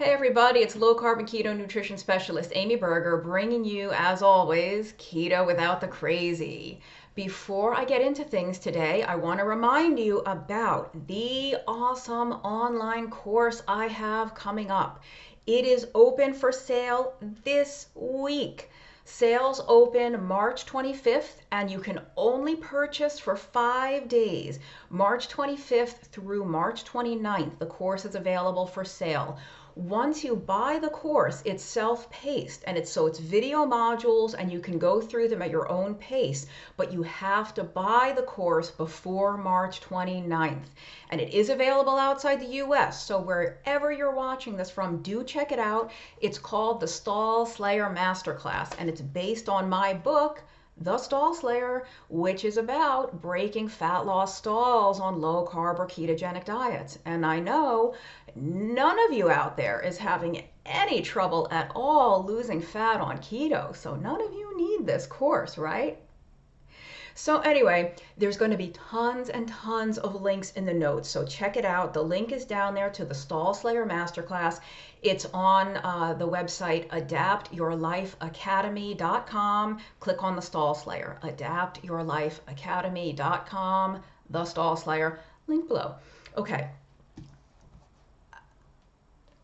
Hey everybody, it's low carb and keto nutrition specialist Amy Berger bringing you, as always, keto without the crazy. Before I get into things today, I want to remind you about the awesome online course I have coming up. It is open for sale this week. Sales open March 25th, and you can only purchase for 5 days. March 25th through March 29th, the course is available for sale. Once you buy the course, it's self-paced and it's video modules and you can go through them at your own pace, but you have to buy the course before March 29th. And it is available outside the US, so wherever you're watching this from, do check it out. It's called the Stahlslayer Masterclass, and it's based on my book, The Stahlslayer, which is about breaking fat loss stalls on low carb or ketogenic diets. And I know none of you out there is having any trouble at all losing fat on keto, so none of you need this course, right? So anyway, there's going to be tons and tons of links in the notes, so check it out. The link is down there to the Stahlslayer Masterclass. It's on the website adaptyourlifeacademy.com. Click on the Stahlslayer, adaptyourlifeacademy.com, the Stahlslayer, link below. Okay.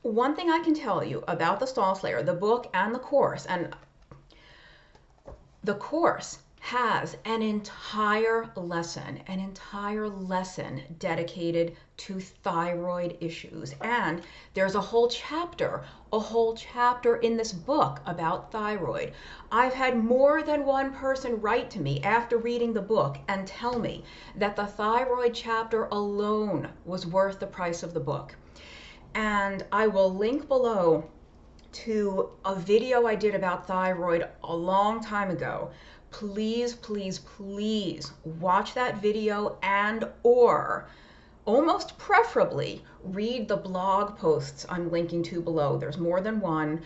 One thing I can tell you about the Stahlslayer, the book and the course, and the course has an entire lesson dedicated to thyroid issues. And there's a whole chapter in this book about thyroid. I've had more than one person write to me after reading the book and tell me that the thyroid chapter alone was worth the price of the book. And I will link below to a video I did about thyroid a long time ago. Please, please, please watch that video and or almost preferably read the blog posts I'm linking to below. There's more than one.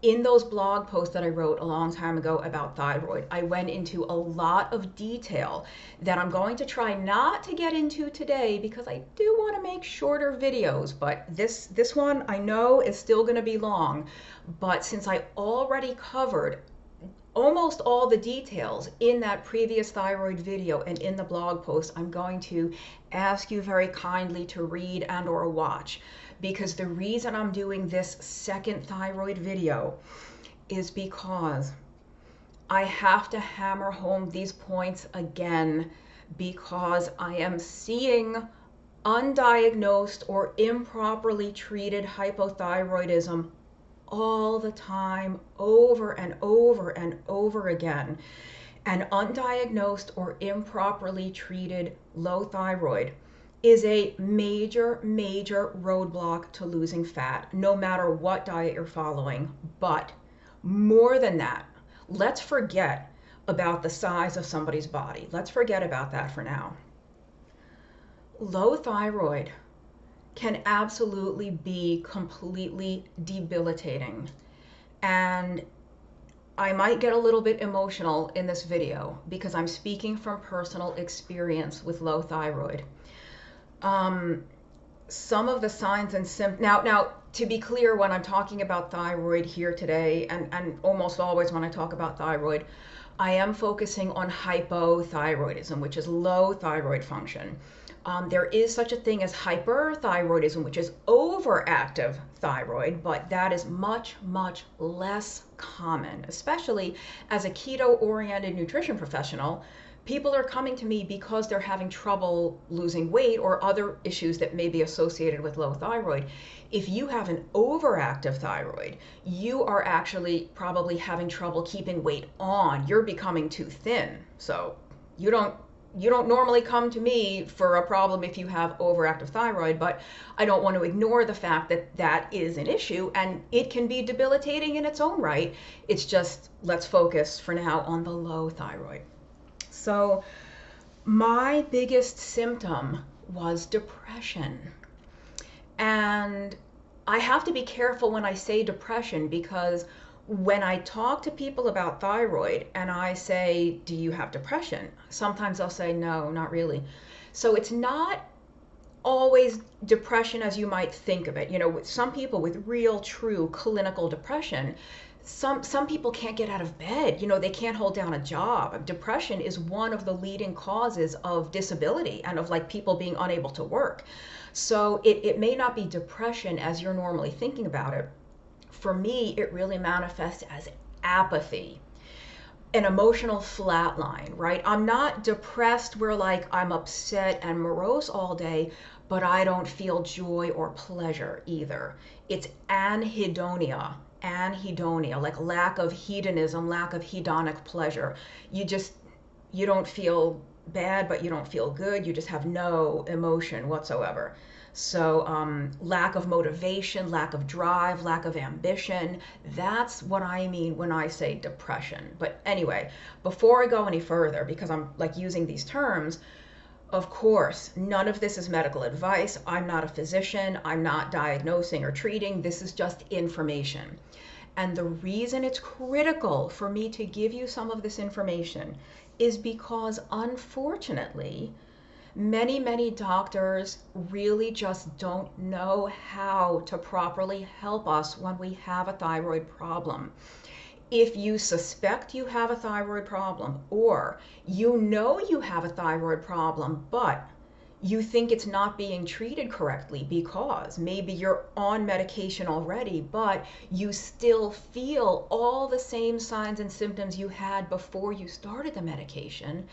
In those blog posts that I wrote a long time ago about thyroid, I went into a lot of detail that I'm going to try not to get into today because I do want to make shorter videos, but this one I know is still going to be long. But since I already covered almost all the details in that previous thyroid video and in the blog post, I'm going to ask you very kindly to read and or watch, because the reason I'm doing this second thyroid video is because I have to hammer home these points again, because I am seeing undiagnosed or improperly treated hypothyroidism all the time, over and over and over again. And undiagnosed or improperly treated low thyroid is a major roadblock to losing fat, no matter what diet you're following. But more than that, let's forget about the size of somebody's body. Let's forget about that for now. Low thyroid can absolutely be completely debilitating. And I might get a little bit emotional in this video because I'm speaking from personal experience with low thyroid. Some of the signs and symptoms, now to be clear, when I'm talking about thyroid here today, and almost always when I talk about thyroid, I am focusing on hypothyroidism, which is low thyroid function. There is such a thing as hyperthyroidism, which is overactive thyroid, but that is much less common, especially as a keto-oriented nutrition professional. People are coming to me because they're having trouble losing weight or other issues that may be associated with low thyroid. If you have an overactive thyroid, you are actually probably having trouble keeping weight on. You're becoming too thin. So you don't normally come to me for a problem if you have overactive thyroid, but I don't want to ignore the fact that that is an issue and it can be debilitating in its own right. It's just, let's focus for now on the low thyroid. So my biggest symptom was depression. And I have to be careful when I say depression, because when I talk to people about thyroid and I say, do you have depression? Sometimes they'll say, no, not really. So it's not always depression as you might think of it. You know, with some people with real, true clinical depression, some people can't get out of bed. You know, they can't hold down a job. Depression is one of the leading causes of disability and of like people being unable to work. So it may not be depression as you're normally thinking about it. For me, it really manifests as apathy, an emotional flatline, right? I'm not depressed where like I'm upset and morose all day, but I don't feel joy or pleasure either. It's anhedonia, like lack of hedonism, lack of hedonic pleasure. You don't feel bad, but you don't feel good. You just have no emotion whatsoever. So lack of motivation, lack of drive, lack of ambition. That's what I mean when I say depression. But anyway, before I go any further, because I'm like using these terms, of course, none of this is medical advice. I'm not a physician. I'm not diagnosing or treating. This is just information. And the reason it's critical for me to give you some of this information is because, unfortunately, many doctors really just don't know how to properly help us when we have a thyroid problem. If you suspect you have a thyroid problem, or you know you have a thyroid problem, but you think it's not being treated correctly because maybe you're on medication already, but you still feel all the same signs and symptoms you had before you started the medication,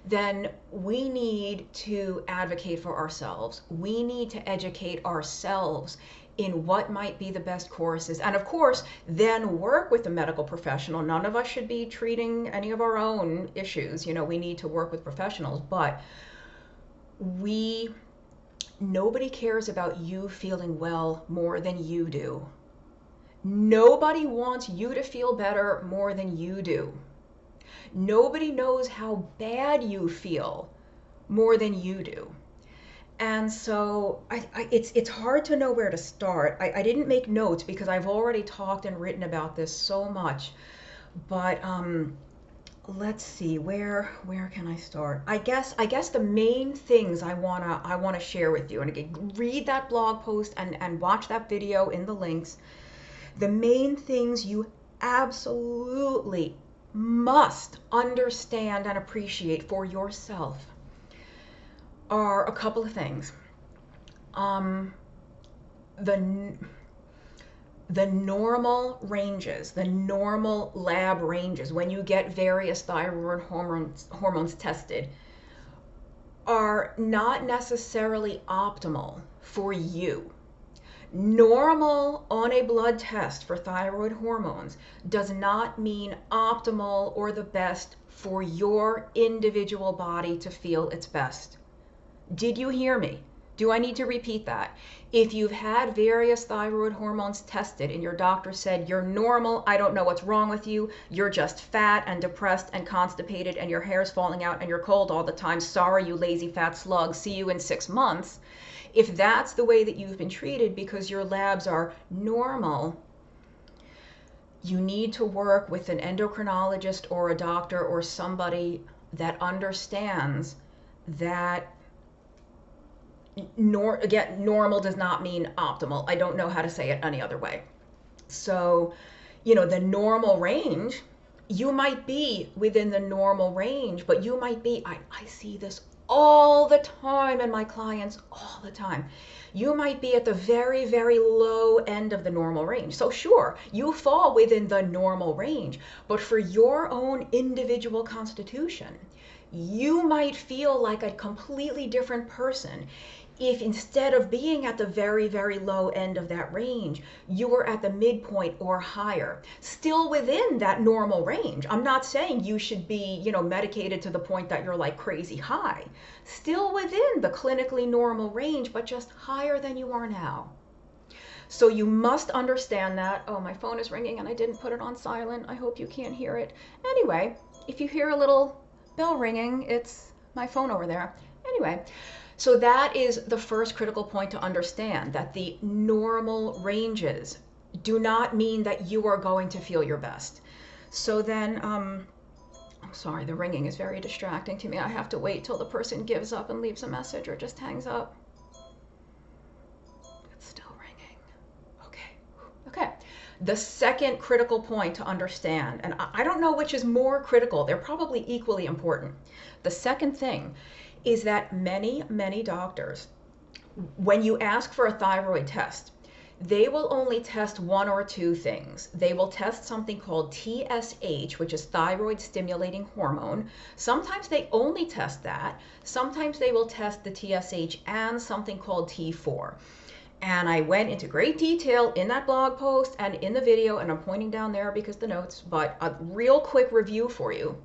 then we need to advocate for ourselves. We need to educate ourselves in what might be the best courses. And of course, then work with a medical professional. None of us should be treating any of our own issues. You know, we need to work with professionals, but nobody cares about you feeling well more than you do. Nobody wants you to feel better more than you do. Nobody knows how bad you feel more than you do. And so it's hard to know where to start. I didn't make notes because I've already talked and written about this so much. But let's see, where can I start? I guess the main things I wanna share with you, and again, read that blog post and watch that video in the links. The main things you absolutely must understand and appreciate for yourself are a couple of things. The normal ranges, the normal lab ranges, when you get various thyroid hormones tested, are not necessarily optimal for you. Normal on a blood test for thyroid hormones does not mean optimal or the best for your individual body to feel its best. Did you hear me? Do I need to repeat that? If you've had various thyroid hormones tested and your doctor said you're normal, I don't know what's wrong with you, you're just fat and depressed and constipated and your hair's falling out and you're cold all the time, sorry you lazy fat slug, see you in 6 months. If that's the way that you've been treated because your labs are normal, you need to work with an endocrinologist or a doctor or somebody that understands that normal does not mean optimal. I don't know how to say it any other way. So, you know, the normal range, you might be within the normal range, but you might be, I see this all the time in my clients, all the time. You might be at the very, very low end of the normal range. So sure, you fall within the normal range, but for your own individual constitution, you might feel like a completely different person if instead of being at the very, very low end of that range, you were at the midpoint or higher, still within that normal range. I'm not saying you should be, you know, medicated to the point that you're like crazy high, still within the clinically normal range, but just higher than you are now. So you must understand that. Oh, my phone is ringing and I didn't put it on silent. I hope you can't hear it. Anyway, if you hear a little bell ringing, it's my phone over there. Anyway, so that is the first critical point to understand, that the normal ranges do not mean that you are going to feel your best. So then, I'm sorry, the ringing is very distracting to me. I have to wait till the person gives up and leaves a message or just hangs up. The second critical point to understand, and I don't know which is more critical, they're probably equally important. The second thing is that many doctors, when you ask for a thyroid test, they will only test one or two things. They will test something called TSH, which is thyroid stimulating hormone. Sometimes they only test that. Sometimes they will test the TSH and something called T4. And I went into great detail in that blog post and in the video, and I'm pointing down there because the notes, but a real quick review for you.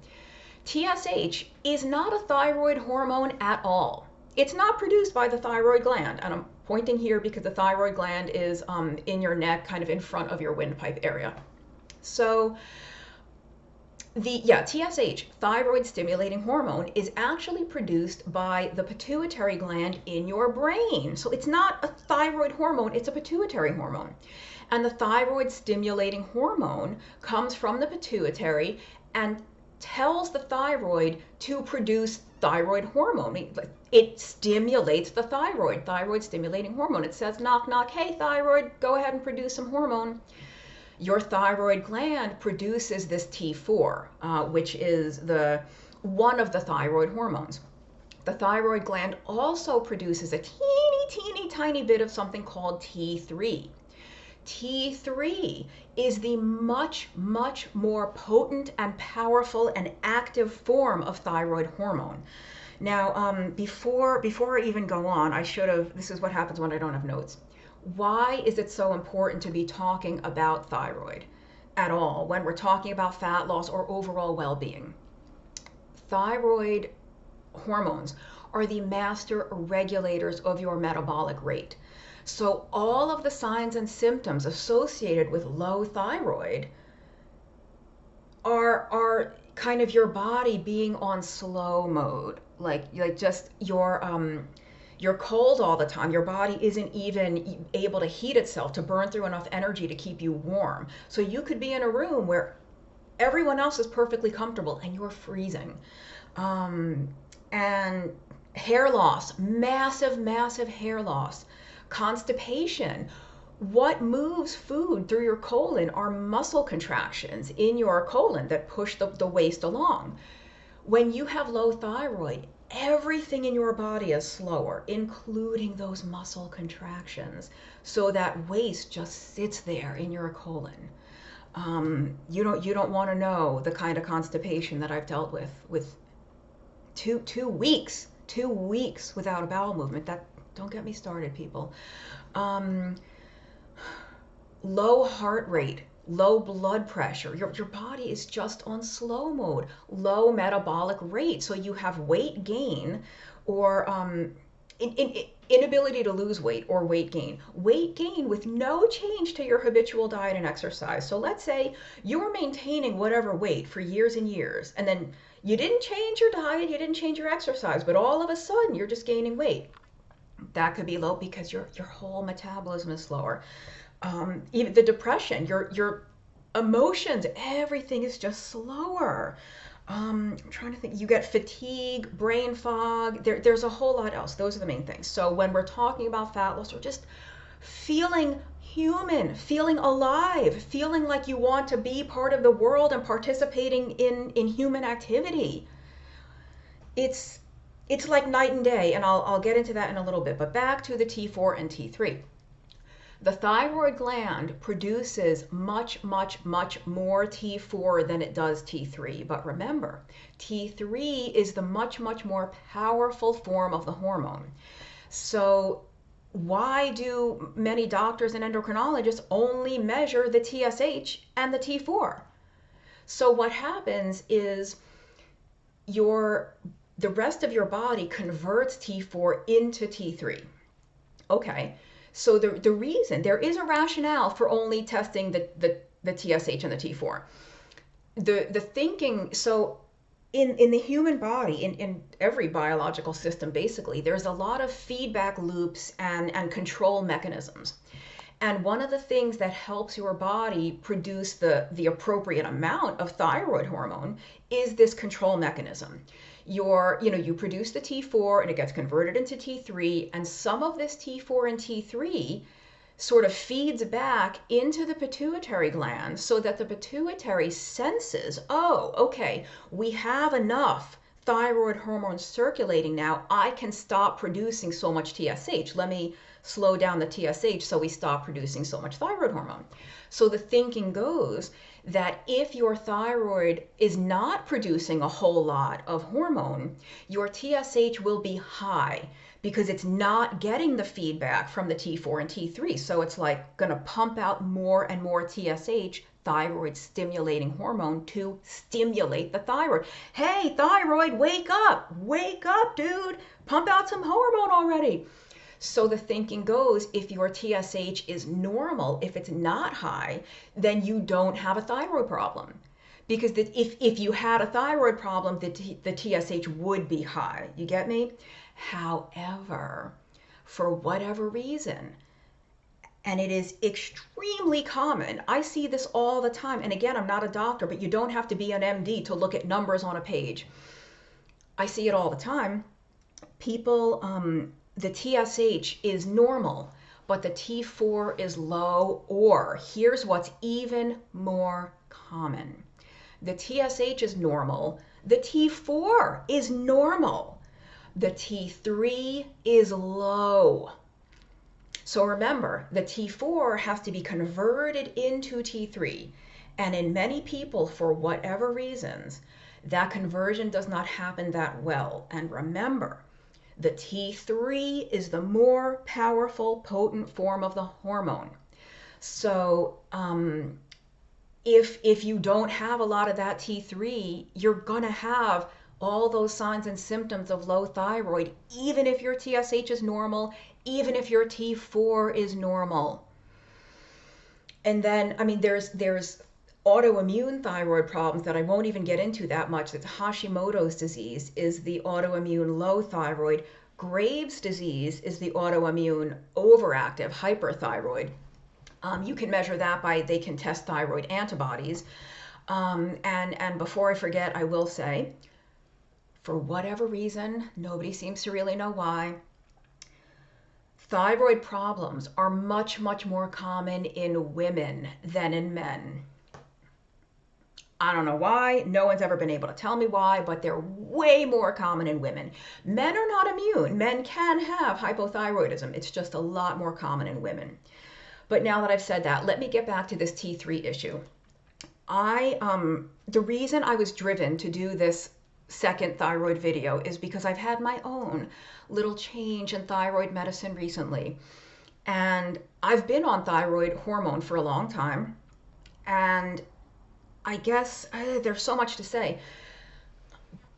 TSH is not a thyroid hormone at all. It's not produced by the thyroid gland, and I'm pointing here because the thyroid gland is in your neck, kind of in front of your windpipe area. So TSH, thyroid stimulating hormone, is actually produced by the pituitary gland in your brain. So it's not a thyroid hormone, it's a pituitary hormone. And the thyroid stimulating hormone comes from the pituitary and tells the thyroid to produce thyroid hormone. It stimulates the thyroid stimulating hormone. It says, knock, knock, hey, thyroid, go ahead and produce some hormone. Your thyroid gland produces this T4, which is one of the thyroid hormones. The thyroid gland also produces a teeny tiny bit of something called T3. T3 is the much more potent and powerful and active form of thyroid hormone. Now, before I even go on, this is what happens when I don't have notes. Why is it so important to be talking about thyroid at all when we're talking about fat loss or overall well-being? Thyroid hormones are the master regulators of your metabolic rate. So all of the signs and symptoms associated with low thyroid are kind of your body being on slow mode, like just you're cold all the time. Your body isn't even able to heat itself to burn through enough energy to keep you warm. So you could be in a room where everyone else is perfectly comfortable and you're freezing. And hair loss, massive hair loss. Constipation. What moves food through your colon are muscle contractions in your colon that push the waste along. When you have low thyroid, everything in your body is slower, including those muscle contractions. So that waste just sits there in your colon. You don't want to know the kind of constipation that I've dealt with 2 weeks without a bowel movement. Don't get me started, people. Low heart rate, low blood pressure. Your body is just on slow mode. Low metabolic rate. So you have weight gain or inability to lose weight or weight gain. Weight gain with no change to your habitual diet and exercise. So let's say you're maintaining whatever weight for years and years, and then you didn't change your diet, you didn't change your exercise, but all of a sudden you're just gaining weight. That could be low because your whole metabolism is slower. Even the depression, your emotions, everything is just slower. I'm trying to think. You get fatigue, brain fog. There's a whole lot else. Those are the main things. So when we're talking about fat loss, or just feeling human, feeling alive, feeling like you want to be part of the world and participating in human activity, it's like night and day, and I'll get into that in a little bit. But back to the T4 and T3. The thyroid gland produces much more T4 than it does T3. But remember, T3 is the much more powerful form of the hormone. So why do many doctors and endocrinologists only measure the TSH and the T4? So what happens is the rest of your body converts T4 into T3. Okay. So the reason, there is a rationale for only testing the TSH and the T4. The thinking, so in the human body, in every biological system, basically, there's a lot of feedback loops and control mechanisms. And one of the things that helps your body produce the appropriate amount of thyroid hormone is this control mechanism. You produce the T4 and it gets converted into T3, and some of this T4 and T3 sort of feeds back into the pituitary gland so that the pituitary senses, oh, okay, we have enough thyroid hormones circulating now. I can stop producing so much TSH. Let me slow down the TSH so we stop producing so much thyroid hormone. So the thinking goes that if your thyroid is not producing a whole lot of hormone, your TSH will be high because it's not getting the feedback from the T4 and T3. So it's like going to pump out more and more TSH, thyroid stimulating hormone, to stimulate the thyroid. Hey, thyroid, wake up, dude, pump out some hormone already. So the thinking goes, if your TSH is normal, if it's not high, then you don't have a thyroid problem. Because if you had a thyroid problem, the TSH would be high. You get me? However, for whatever reason, and it is extremely common, I see this all the time. And again, I'm not a doctor, but you don't have to be an MD to look at numbers on a page. I see it all the time. People, the TSH is normal, but the T4 is low, or here's what's even more common. The TSH is normal, the T4 is normal, the T3 is low. So remember, the T4 has to be converted into T3, and in many people, for whatever reasons, that conversion does not happen that well. And remember, the T3 is the more powerful, potent form of the hormone. So if you don't have a lot of that T3, you're going to have all those signs and symptoms of low thyroid, even if your TSH is normal, even if your T4 is normal. And then, I mean, there's autoimmune thyroid problems that I won't even get into that much. It's Hashimoto's disease is the autoimmune low thyroid. Graves' disease is the autoimmune overactive hyperthyroid. You can measure that by, they can test thyroid antibodies. And before I forget, I will say, for whatever reason, nobody seems to really know why, thyroid problems are much, much more common in women than in men. I don't know why. No one's ever been able to tell me why, but they're way more common in women. Men are not immune. Men can have hypothyroidism. It's just a lot more common in women. But now that I've said that, let me get back to this T3 issue. The reason I was driven to do this second thyroid video is because I've had my own little change in thyroid medicine recently. And I've been on thyroid hormone for a long time. And I guess there's so much to say.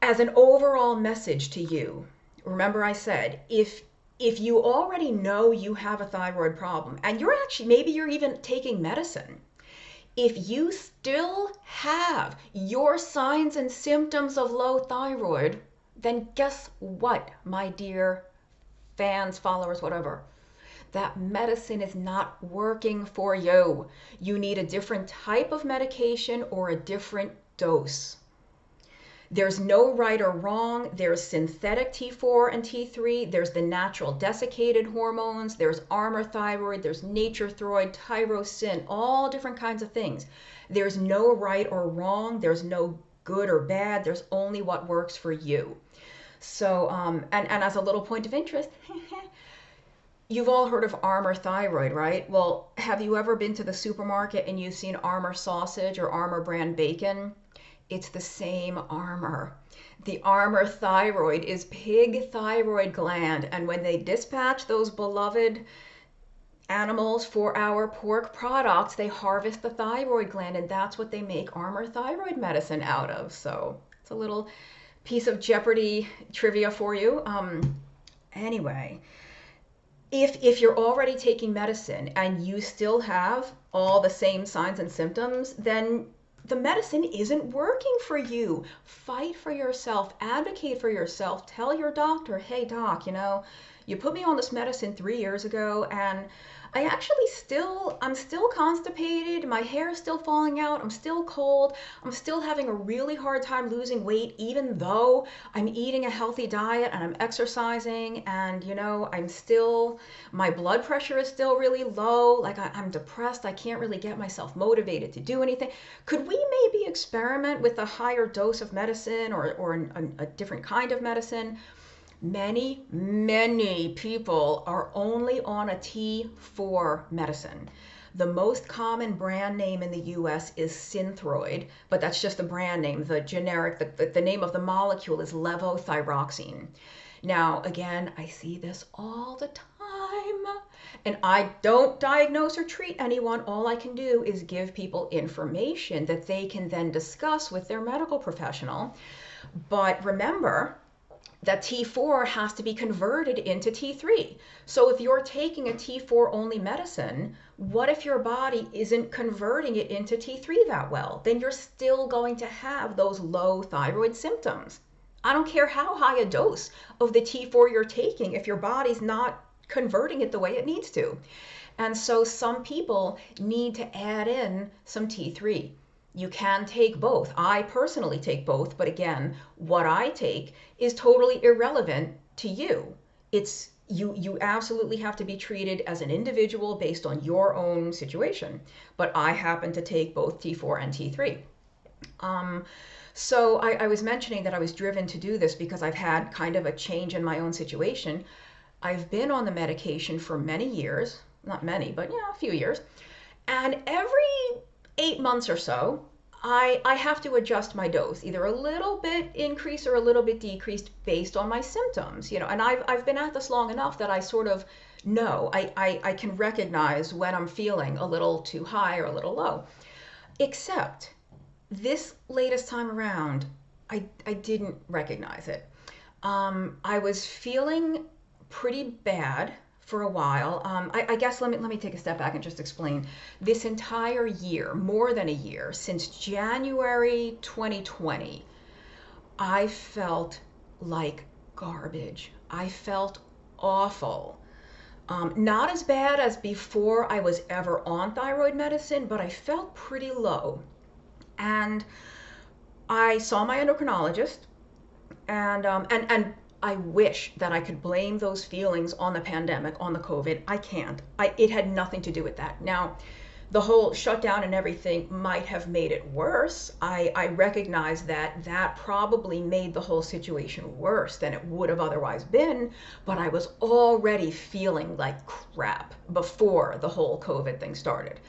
As an overall message to you, remember I said, if you already know you have a thyroid problem, and you're actually, maybe you're even taking medicine, if you still have your signs and symptoms of low thyroid, then guess what, my dear fans, followers, whatever? That medicine is not working for you. You need a different type of medication or a different dose. There's no right or wrong. There's synthetic T4 and T3. There's the natural desiccated hormones. There's armor thyroid. There's nature thyroid, tyrosin, all different kinds of things. There's no right or wrong. There's no good or bad. There's only what works for you. So, and as a little point of interest, you've all heard of Armour thyroid, right? Well, have you ever been to the supermarket and you've seen Armour sausage or Armour brand bacon? It's the same Armour. The Armour thyroid is pig thyroid gland, and when they dispatch those beloved animals for our pork products, they harvest the thyroid gland, and that's what they make Armour thyroid medicine out of. So it's a little piece of Jeopardy trivia for you. Anyway. If you're already taking medicine and you still have all the same signs and symptoms, then the medicine isn't working for you. Fight for yourself, advocate for yourself, tell your doctor, hey doc, you know, you put me on this medicine 3 years ago and I'm still constipated. My hair is still falling out. I'm still cold. I'm still having a really hard time losing weight, even though I'm eating a healthy diet and I'm exercising. And, my blood pressure is still really low. Like I'm depressed. I can't really get myself motivated to do anything. Could we maybe experiment with a higher dose of medicine or a different kind of medicine? Many people are only on a T4 medicine. The most common brand name in the US is Synthroid, but that's just the brand name. The generic, the name of the molecule is levothyroxine. Now, again, I see this all the time, and I don't diagnose or treat anyone. All I can do is give people information that they can then discuss with their medical professional. But remember, that T4 has to be converted into T3. So if you're taking a T4 only medicine, what if your body isn't converting it into T3 that well? Then you're still going to have those low thyroid symptoms. I don't care how high a dose of the T4 you're taking if your body's not converting it the way it needs to. And so some people need to add in some T3. You can take both. I personally take both, but again, what I take is totally irrelevant to you. It's you absolutely have to be treated as an individual based on your own situation. But I happen to take both T4 and T3. So I was mentioning that I was driven to do this because I've had kind of a change in my own situation. I've been on the medication for many years, not many, but a few years. And every 8 months or so, I have to adjust my dose, either a little bit increase or a little bit decreased based on my symptoms, and I've been at this long enough that I sort of know, I can recognize when I'm feeling a little too high or a little low. Except this latest time around, I didn't recognize it. I was feeling pretty bad for a while. I guess let me take a step back and just explain. This entire year, more than a year, since January 2020, I felt like garbage. I felt awful. Not as bad as before I was ever on thyroid medicine, but I felt pretty low. And I saw my endocrinologist, and I wish that I could blame those feelings on the pandemic, on the COVID. I can't. It had nothing to do with that. Now, the whole shutdown and everything might have made it worse. I recognize that probably made the whole situation worse than it would have otherwise been, but I was already feeling like crap before the whole COVID thing started.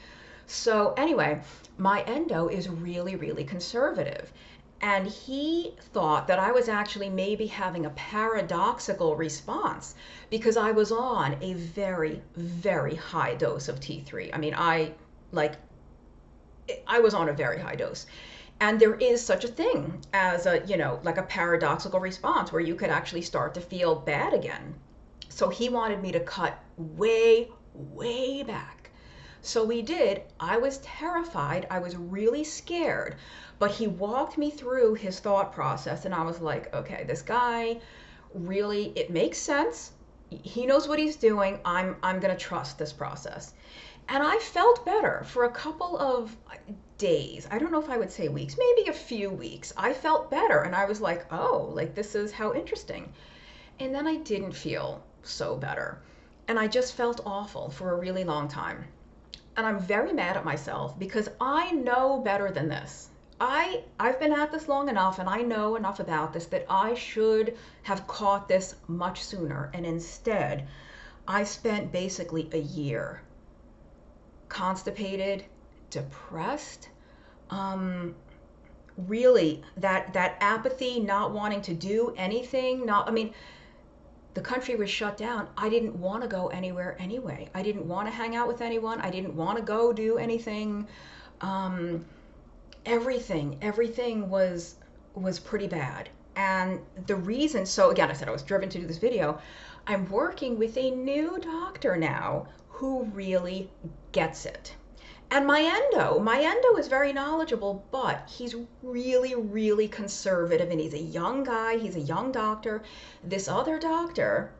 So anyway, my endo is really, really conservative. And he thought that I was actually maybe having a paradoxical response because I was on a very, very high dose of T3. I mean, I was on a very high dose. And there is such a thing as like a paradoxical response where you could actually start to feel bad again. So he wanted me to cut way, way back. So we did. I was terrified. I was really scared. But he walked me through his thought process, and I was like, okay, this guy really, it makes sense. He knows what he's doing. I'm going to trust this process. And I felt better for a couple of days. I don't know if I would say weeks, maybe a few weeks. I felt better, and I was like, oh, like this is how interesting. And then I didn't feel so better. And I just felt awful for a really long time. And I'm very mad at myself because I know better than this. I've been at this long enough and I know enough about this that I should have caught this much sooner. And instead, I spent basically a year constipated, depressed, really that apathy, not wanting to do anything, the country was shut down. I didn't want to go anywhere anyway. I didn't want to hang out with anyone. I didn't want to go do anything. Everything was pretty bad. And the reason, so again, I said I was driven to do this video. I'm working with a new doctor now who really gets it. And my endo is very knowledgeable, but he's really, really conservative, and he's a young guy. He's a young doctor. This other doctor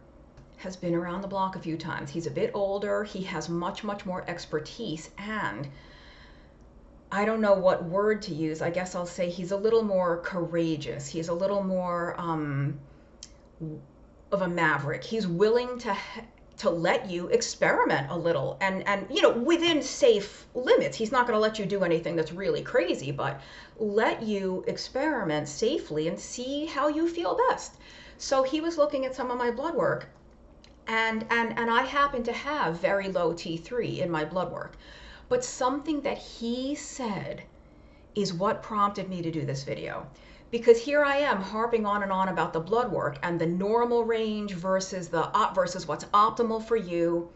has been around the block a few times. He's a bit older. He has much, much more expertise. And I don't know what word to use. I guess I'll say he's a little more courageous. He's a little more of a maverick. He's willing to let you experiment a little and within safe limits. He's not going to let you do anything that's really crazy, but let you experiment safely and see how you feel best. So he was looking at some of my blood work, and I happen to have very low T3 in my blood work. But something that he said is what prompted me to do this video. Because here I am harping on and on about the blood work and the normal range versus versus what's optimal for you.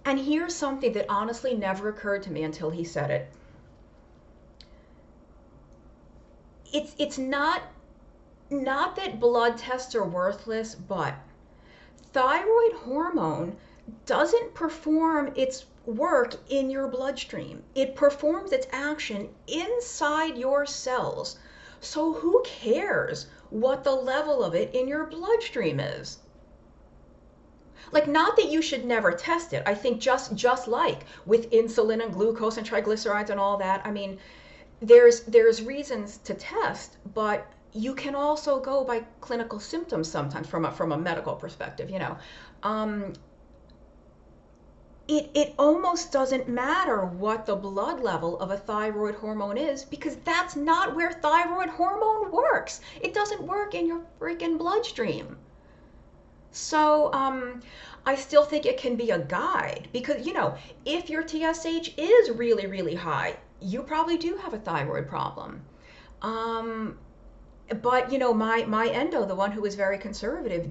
And here's something that honestly never occurred to me until he said it. It's not that blood tests are worthless, but thyroid hormone doesn't perform its work in your bloodstream. It performs its action inside your cells. So who cares what the level of it in your bloodstream is? Like, not that you should never test it. I think just like with insulin and glucose and triglycerides and all that, I mean, there's reasons to test, but you can also go by clinical symptoms sometimes from a medical perspective, It almost doesn't matter what the blood level of a thyroid hormone is, because that's not where thyroid hormone works. It doesn't work in your freaking bloodstream. So I still think it can be a guide, because, if your TSH is really, really high, you probably do have a thyroid problem. But, my endo, the one who was very conservative,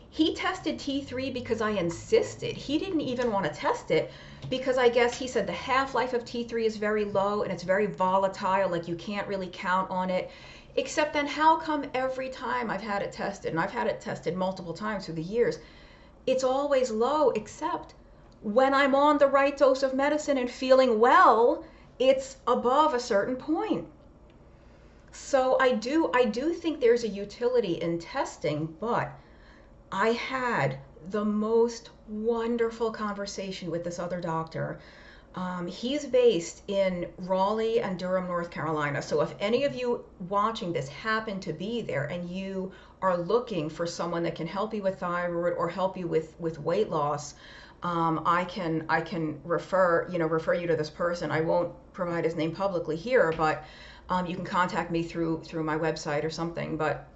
he tested T3 because I insisted. He didn't even want to test it because I guess he said the half-life of T3 is very low and it's very volatile, like you can't really count on it. Except then how come every time I've had it tested, and I've had it tested multiple times through the years, it's always low, except when I'm on the right dose of medicine and feeling well, it's above a certain point. So I do think there's a utility in testing, but I had the most wonderful conversation with this other doctor. He's based in Raleigh and Durham, North Carolina. So if any of you watching this happen to be there and you are looking for someone that can help you with thyroid or help you with weight loss, I can refer you to this person. I won't provide his name publicly here, but you can contact me through my website or something. But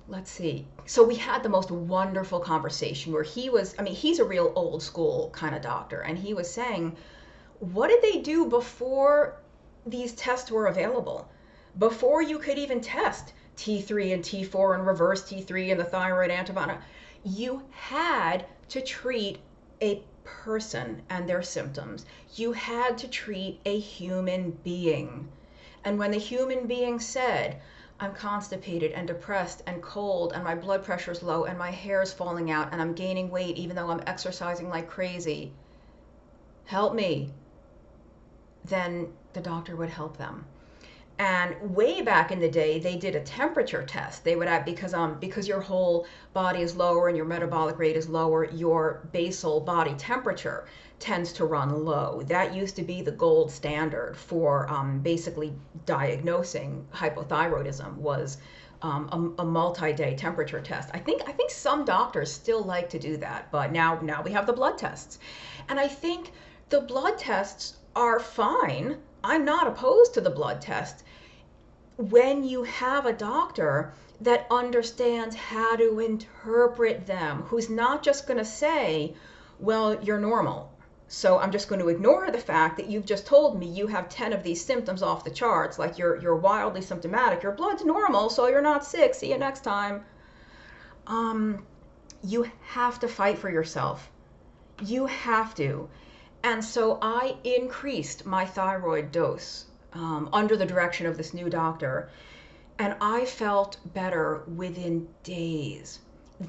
let's see. So we had the most wonderful conversation where he's a real old school kind of doctor. And he was saying, what did they do before these tests were available? Before you could even test T3 and T4 and reverse T3 and the thyroid antibody, you had to treat a person and their symptoms. You had to treat a human being. And when the human being said, I'm constipated and depressed and cold and my blood pressure's low and my hair's falling out and I'm gaining weight even though I'm exercising like crazy, help me, then the doctor would help them. And way back in the day, they did a temperature test. They would have, because your whole body is lower and your metabolic rate is lower, your basal body temperature tends to run low. That used to be the gold standard for basically diagnosing hypothyroidism, was a multi-day temperature test. I think some doctors still like to do that, but now we have the blood tests. And I think the blood tests are fine. I'm not opposed to the blood test when you have a doctor that understands how to interpret them, who's not just going to say, well, you're normal, so I'm just going to ignore the fact that you've just told me you have 10 of these symptoms off the charts, like you're wildly symptomatic, your blood's normal, so you're not sick, see you next time. You have to fight for yourself. You have to. And so I increased my thyroid dose under the direction of this new doctor, and I felt better within days.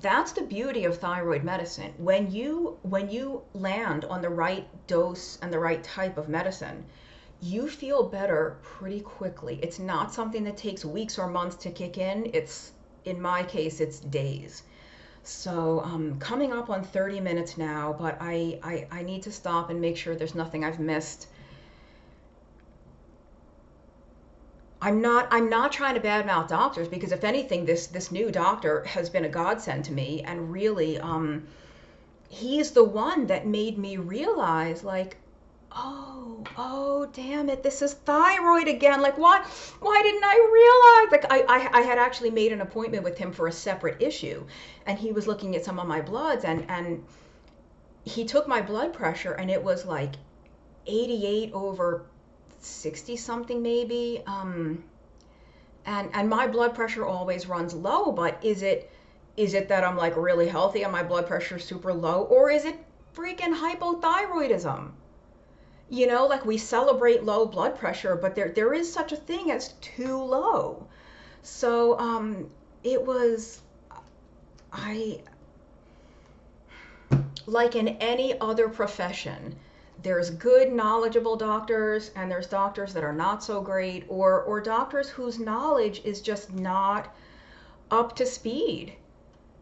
That's the beauty of thyroid medicine. When you land on the right dose and the right type of medicine, you feel better pretty quickly. It's not something that takes weeks or months to kick in. It in my case, it's days. So coming up on 30 minutes now, but I need to stop and make sure there's nothing I've missed. I'm not trying to badmouth doctors, because if anything, this new doctor has been a godsend to me, and really he's the one that made me realize, like, oh damn it, this is thyroid again. Like, why didn't I realize? Like, I had actually made an appointment with him for a separate issue, and he was looking at some of my bloods, and he took my blood pressure, and it was like 88 over 60 something maybe. And my blood pressure always runs low, but is it that I'm like really healthy and my blood pressure is super low, or is it freaking hypothyroidism? You know, like, we celebrate low blood pressure, but there is such a thing as too low. So it was, like in any other profession, there's good, knowledgeable doctors, and there's doctors that are not so great, or doctors whose knowledge is just not up to speed.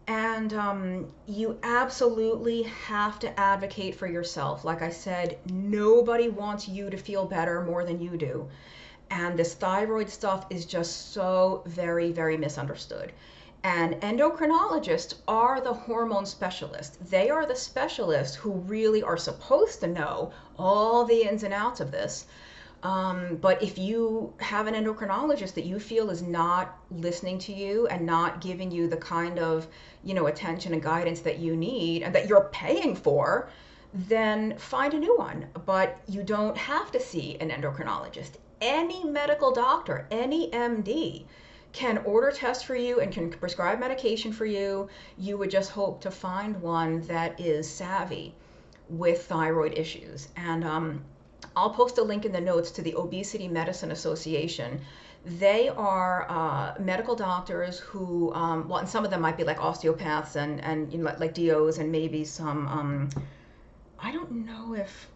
And you absolutely have to advocate for yourself. Like I said, nobody wants you to feel better more than you do. And this thyroid stuff is just so very, very misunderstood. And endocrinologists are the hormone specialists. They are the specialists who really are supposed to know all the ins and outs of this. But if you have an endocrinologist that you feel is not listening to you and not giving you the kind of, attention and guidance that you need and that you're paying for, then find a new one. But you don't have to see an endocrinologist. Any medical doctor, any MD, can order tests for you and can prescribe medication for you. You would just hope to find one that is savvy with thyroid issues. And I'll post a link in the notes to the Obesity Medicine Association. They are medical doctors who, well, and some of them might be like osteopaths and like DOs, and maybe some, I don't know if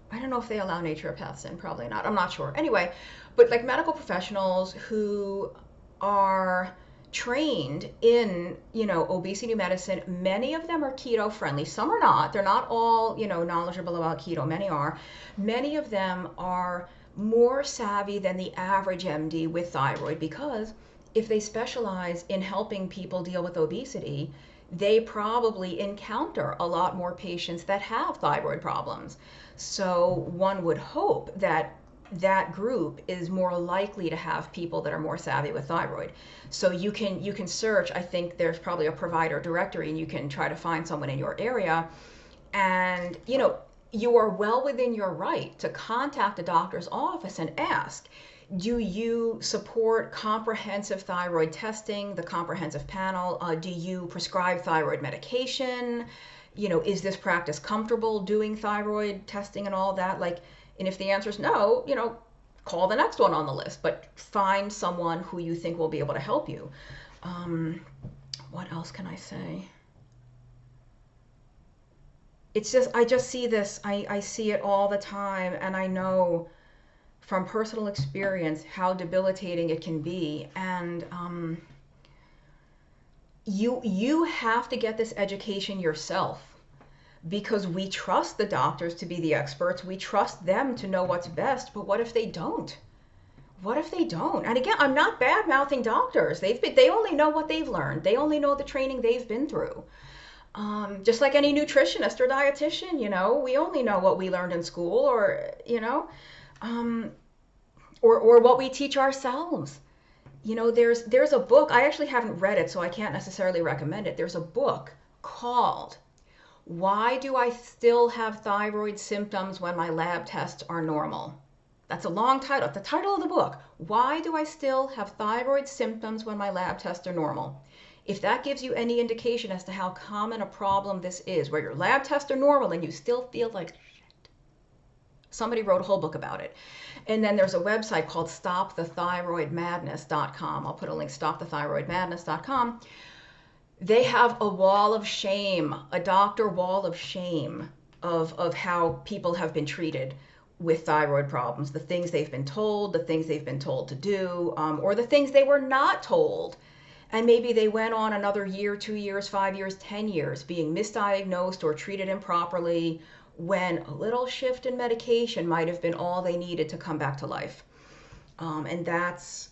they allow naturopaths in, probably not, I'm not sure. Anyway, but like medical professionals who are trained in, obesity medicine. Many of them are keto friendly. Some are not. They're not all, knowledgeable about keto. Many are. Many of them are more savvy than the average MD with thyroid, because if they specialize in helping people deal with obesity, they probably encounter a lot more patients that have thyroid problems. So one would hope that that group is more likely to have people that are more savvy with thyroid. So you can search, I think there's probably a provider directory, and you can try to find someone in your area. And you are well within your right to contact a doctor's office and ask, do you support comprehensive thyroid testing, the comprehensive panel? Do you prescribe thyroid medication? Is this practice comfortable doing thyroid testing and all that? And if the answer is no, call the next one on the list, but find someone who you think will be able to help you. What else can I say? It's just, I just see this, I see it all the time, and I know from personal experience how debilitating it can be. And you have to get this education yourself, because we trust the doctors to be the experts. We trust them to know what's best. But what if they don't? What if they don't? And again, I'm not bad mouthing doctors. They only know what they've learned. They only know the training they've been through. Just like any nutritionist or dietitian, we only know what we learned in school, or or what we teach ourselves. There's a book. I actually haven't read it, so I can't necessarily recommend it. There's a book called "Why Do I Still Have Thyroid Symptoms When My Lab Tests Are Normal?" That's a long title. The title of the book, "Why Do I Still Have Thyroid Symptoms When My Lab Tests Are Normal?" If that gives you any indication as to how common a problem this is, where your lab tests are normal and you still feel like shit. Somebody wrote a whole book about it. And then there's a website called stopthethyroidmadness.com. I'll put a link, stopthethyroidmadness.com. They have a wall of shame, a doctor wall of shame of how people have been treated with thyroid problems, the things they've been told, the things they've been told to do, or the things they were not told. And maybe they went on another year, 2 years, 5 years, 10 years being misdiagnosed or treated improperly, when a little shift in medication might have been all they needed to come back to life. And that's,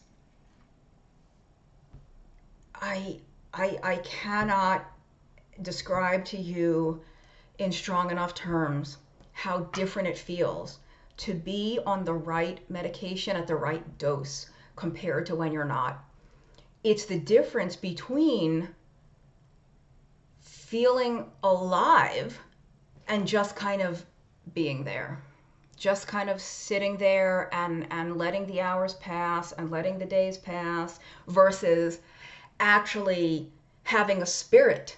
I cannot describe to you in strong enough terms how different it feels to be on the right medication at the right dose compared to when you're not. It's the difference between feeling alive and just kind of being there. Just kind of sitting there and letting the hours pass and letting the days pass, versus actually having a spirit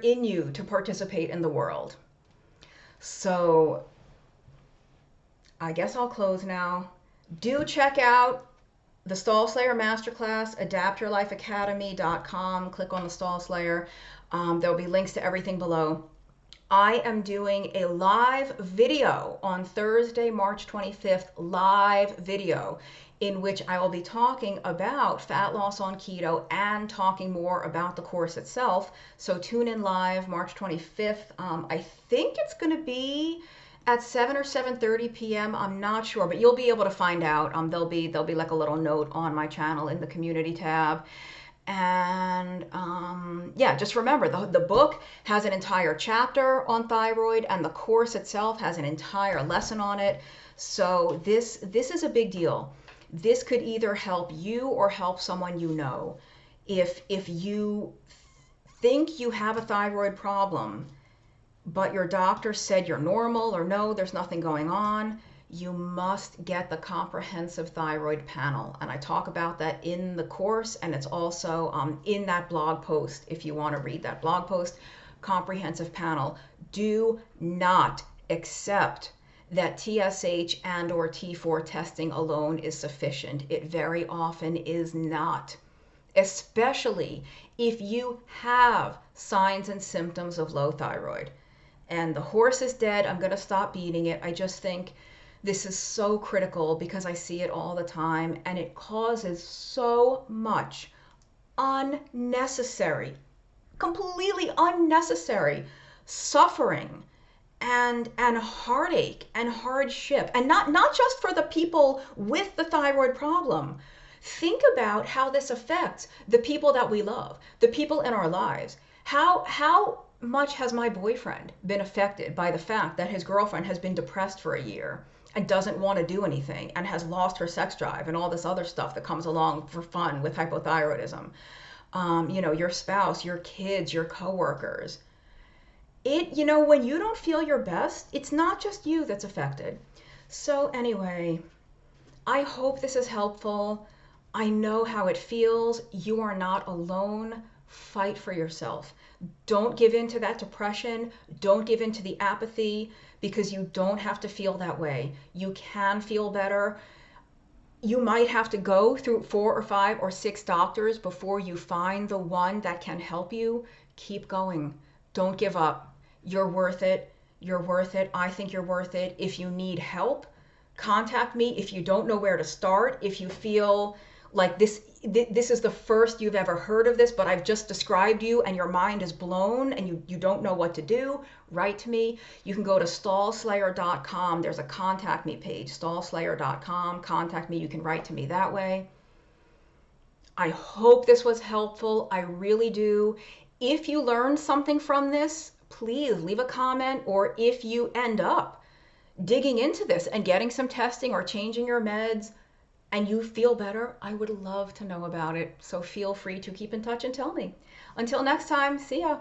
in you to participate in the world. So I guess I'll close now. Do check out the Stahlslayer Masterclass, adaptyourlifeacademy.com. Click on the Stahlslayer. There'll be links to everything below. I am doing a live video on Thursday, March 25th, live video, in which I will be talking about fat loss on keto and talking more about the course itself. So tune in live March 25th. I think it's going to be at 7 or 7:30 p.m. I'm not sure, but you'll be able to find out. There'll be like a little note on my channel in the community tab. And yeah, just remember, the book has an entire chapter on thyroid, and the course itself has an entire lesson on it. So this is a big deal. This could either help you or help someone you know. If you think you have a thyroid problem, but your doctor said you're normal, or no, there's nothing going on, you must get the comprehensive thyroid panel. And I talk about that in the course, and it's also in that blog post if you want to read that blog post. Comprehensive panel. Do not accept that TSH and or T4 testing alone is sufficient. It very often is not, especially if you have signs and symptoms of low thyroid. And the horse is dead. I'm going to stop beating it. I just think this is so critical because I see it all the time, and it causes so much unnecessary, completely unnecessary suffering and heartache and hardship. And not just for the people with the thyroid problem. Think about how this affects the people that we love, the people in our lives. How much has my boyfriend been affected by the fact that his girlfriend has been depressed for a year and doesn't want to do anything and has lost her sex drive and all this other stuff that comes along for fun with hypothyroidism? Your spouse, your kids, your coworkers. When you don't feel your best, it's not just you that's affected. So anyway, I hope this is helpful. I know how it feels. You are not alone. Fight for yourself. Don't give in to that depression. Don't give in to the apathy, because you don't have to feel that way. You can feel better. You might have to go through 4 or 5 or 6 doctors before you find the one that can help you. Keep going. Don't give up. You're worth it. You're worth it. I think you're worth it. If you need help, contact me. If you don't know where to start, if you feel like this is the first you've ever heard of this, but I've just described you and your mind is blown and you don't know what to do, write to me. You can go to Stahlslayer.com. There's a contact me page, Stahlslayer.com. Contact me. You can write to me that way. I hope this was helpful. I really do. If you learned something from this, please leave a comment, or if you end up digging into this and getting some testing or changing your meds, and you feel better, I would love to know about it. So feel free to keep in touch and tell me. Until next time, see ya.